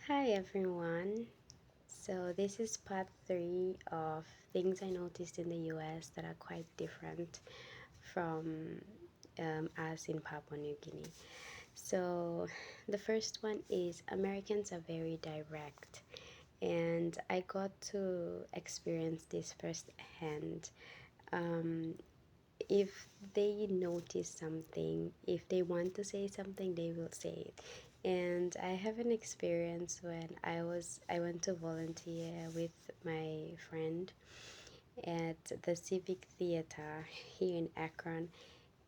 Hi everyone. So this is part 3 of things I noticed in the US that are quite different from us in Papua New Guinea. So the first one is Americans are very direct, and I got to experience this firsthand. Um, if they notice something, if they want to say something, they will say it. And I have an experience when I went to volunteer with my friend at the Civic Theater here in Akron,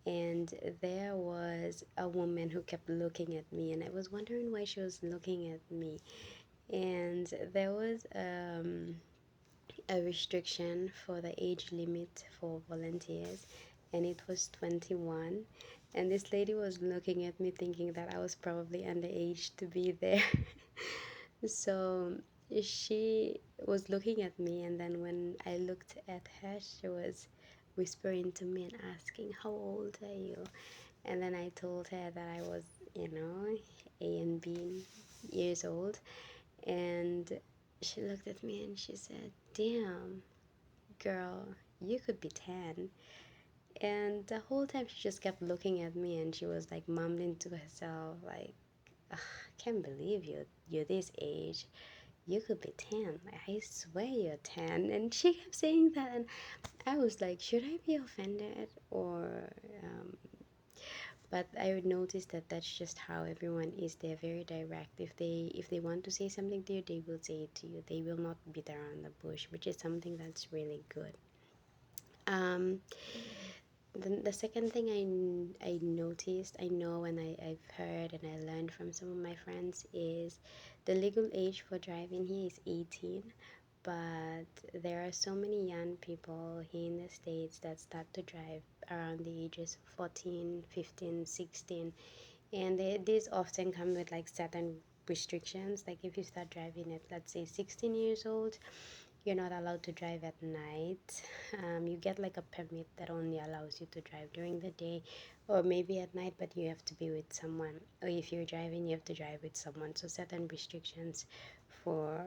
and there was a woman who kept looking at me, and I was wondering why she was looking at me. And there was a restriction for the age limit for volunteers, and it was 21. And this lady was looking at me thinking that I was probably underage to be there. So she was looking at me, and then when I looked at her, she was whispering to me and asking, "How old are you?" And then I told her that I was, A and B years old. And she looked at me and she said, "Damn, girl, you could be 10." And the whole time she just kept looking at me and she was like mumbling to herself, like, "Ugh, I can't believe you're this age. You could be 10. I swear you're 10." And she kept saying that, and I was like, should I be offended or um, but I would notice that that's just how everyone is. They're very direct. If they want to say something to you, they will say it to you. They will not beat around the bush, which is something that's really good. um the second thing I noticed, I know, and I've heard and I learned from some of my friends is the legal age for driving here is 18, but there are so many young people here in the States that start to drive around the ages of 14, 15, 16, and these often come with like certain restrictions. Like if you start driving at, let's say, 16 years old, you're not allowed to drive at night. You get like a permit that only allows you to drive during the day or maybe at night, but you have to be with someone. Or if you're driving, you have to drive with someone. So certain restrictions for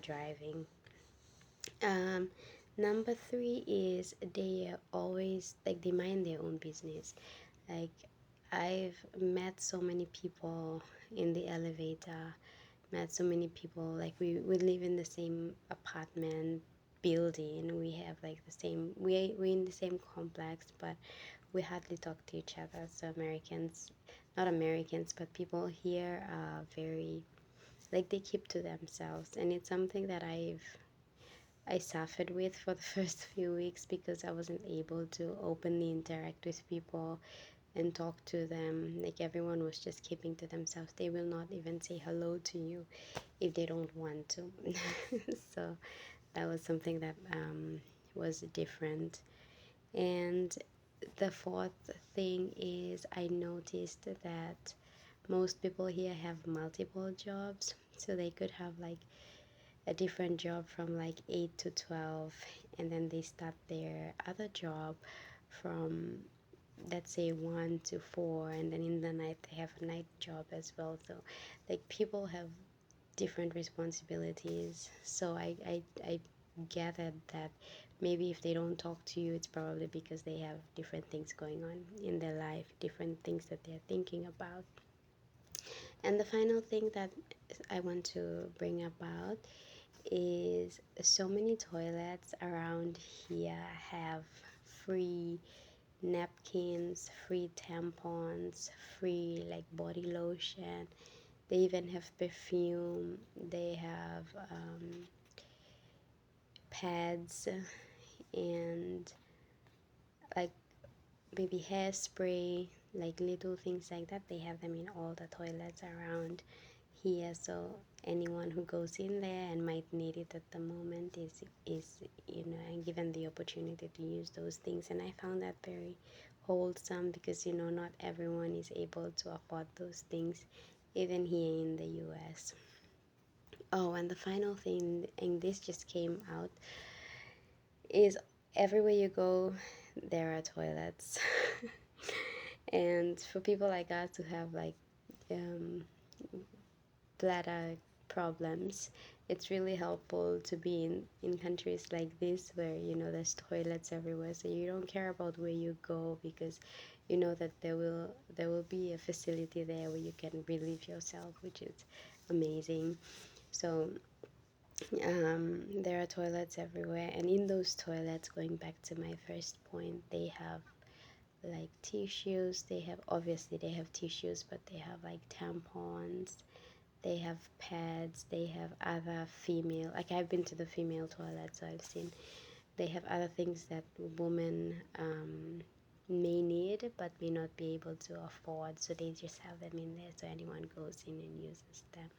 driving. Um, Number three is they are always like they mind their own business. Like I've met so many people in the elevator, met so many people, like we live in the same apartment building, we have like the same, we in the same complex, but we hardly talk to each other. So Americans, not Americans, but people here are very, like, they keep to themselves, and it's something that I suffered with for the first few weeks because I wasn't able to openly interact with people and talk to them. Like everyone was just keeping to themselves. They will not even say hello to you if they don't want to. So that was something that was different. And the fourth thing is I noticed that most people here have multiple jobs. So they could have like a different job from like 8 to 12, and then they start their other job from, let's say, 1 to 4, and then in the night they have a night job as well. So like people have different responsibilities. So I gathered that maybe if they don't talk to you, it's probably because they have different things going on in their life, different things that they're thinking about. And the final thing that I want to bring about is so many toilets around here have free napkins, free tampons, free like body lotion. They even have perfume. They have pads and like maybe hairspray, like little things like that. They have them in all the toilets around here. So anyone who goes in there and might need it at the moment is and given the opportunity to use those things. And I found that very wholesome because not everyone is able to afford those things, even here in the US. Oh, and the final thing, and this just came out, is everywhere you go, there are toilets. And for people like us who have like um, bladder problems, it's really helpful to be in countries like this where there's toilets everywhere, so you don't care about where you go because you know that there will be a facility there where you can relieve yourself, which is amazing. So there are toilets everywhere, and in those toilets, going back to my first point, they have like tissues. They have tissues, but they have like tampons, they have pads, they have other female, like I've been to the female toilet, so I've seen they have other things that women may need but may not be able to afford, so they just have them in there so anyone goes in and uses them.